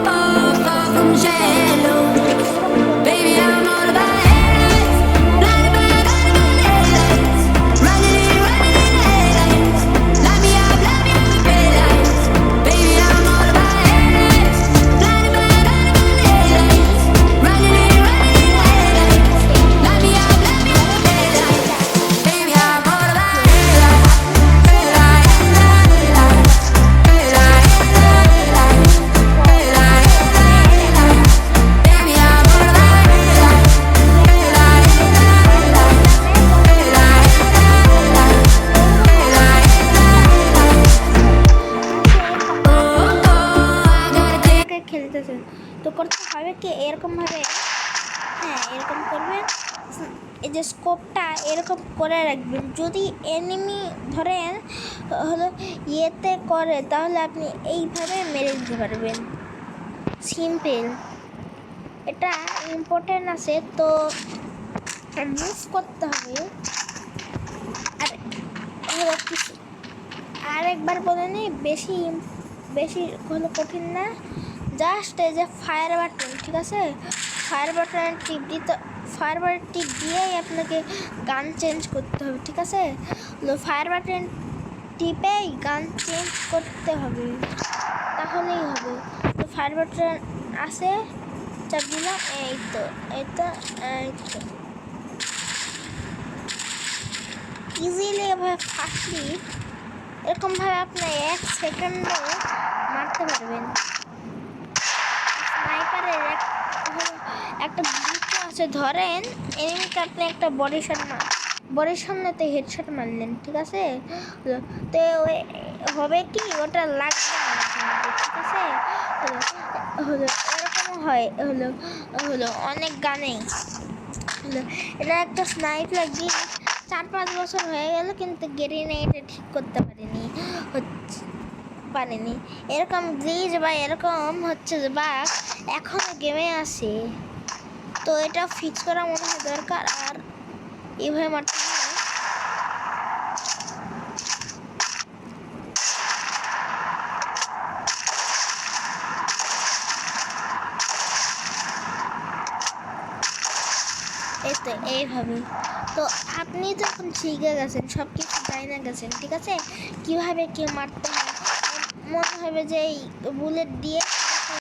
far from shallow. Baby, I'm all about headlights, like a bird under my headlights, running in headlights. Light me up, red lights. Baby, I'm all about headlights, like a bird under my headlights, running in headlights. Light me up, red lights. Baby, I'm all about headlights, headlights, headlights, headlights, headlights, headlights, headlights. Baby, I'm all about headlights, headlights, headlights, headlights, headlights. Oh, I gotta take. কে খেলতেছেন তো করতে হবে কি এরকম ভাবে, হ্যাঁ এরকম করবেন। এই যে স্কোপটা এরকম করে রাখবেন, যদি এনিমি ধরেন হলো ইয়েতে করে তাহলে আপনি এইভাবে মেরে দিতে পারবেন। সিম্পল, এটা ইম্পর্টেন্ট আছে তো মুভ করতে হবে। আর হলো কিছু আরেকবার বলে নিই, বেশি বেশি হলো কঠিন না, জাস্ট এই যে ফায়ার বাটন, ঠিক আছে, ফায়ার বাটন টিপ দিতে, ফায়ার বাটন টিপ দিয়েই আপনাকে গান চেঞ্জ করতে হবে, ঠিক আছে। ফায়ার বাটন টিপেই গান চেঞ্জ করতে হবে, তাহলেই হবে। তো ফায়ার বাটন আছে, চাপ দিলাম, এই তো এই তো এই তো ইজিলি এভাবে ফাঁসি এরকমভাবে আপনি 1 সেকেন্ডে মারতে পারবেন। স্নাইপারের একটা বুদ্ধি আছে, ধরেন এনিমিকে আপনি একটা বডির সামনেতে হেডশট মারলেন, ঠিক আছে, তো হবে কি ওটা লাগবে না আপনাকে, ঠিক আছে। হলো এরকম হয় হলো হলো অনেক গানেই হলো। এটা একটা স্নাইপার দিয়ে 4-5 বছর হয়ে গেল কিন্তু গ্রেনেড ঠিক করতে পারিনি। এরকম গ্লিচ বা এরকম হচ্ছে যে বাগ এখনো গেমে আসে, তো এটা ফিক্স করা মনে হয় দরকার। আর এইভাবে মারতে হয়। এই তো এইভাবে, তো আপনি যখন শিখে গেছেন, সব কিছু জানা গেছেন, ঠিক আছে, কীভাবে কি মারতে হয়, মনে হবে যে এই বুলেট দিয়ে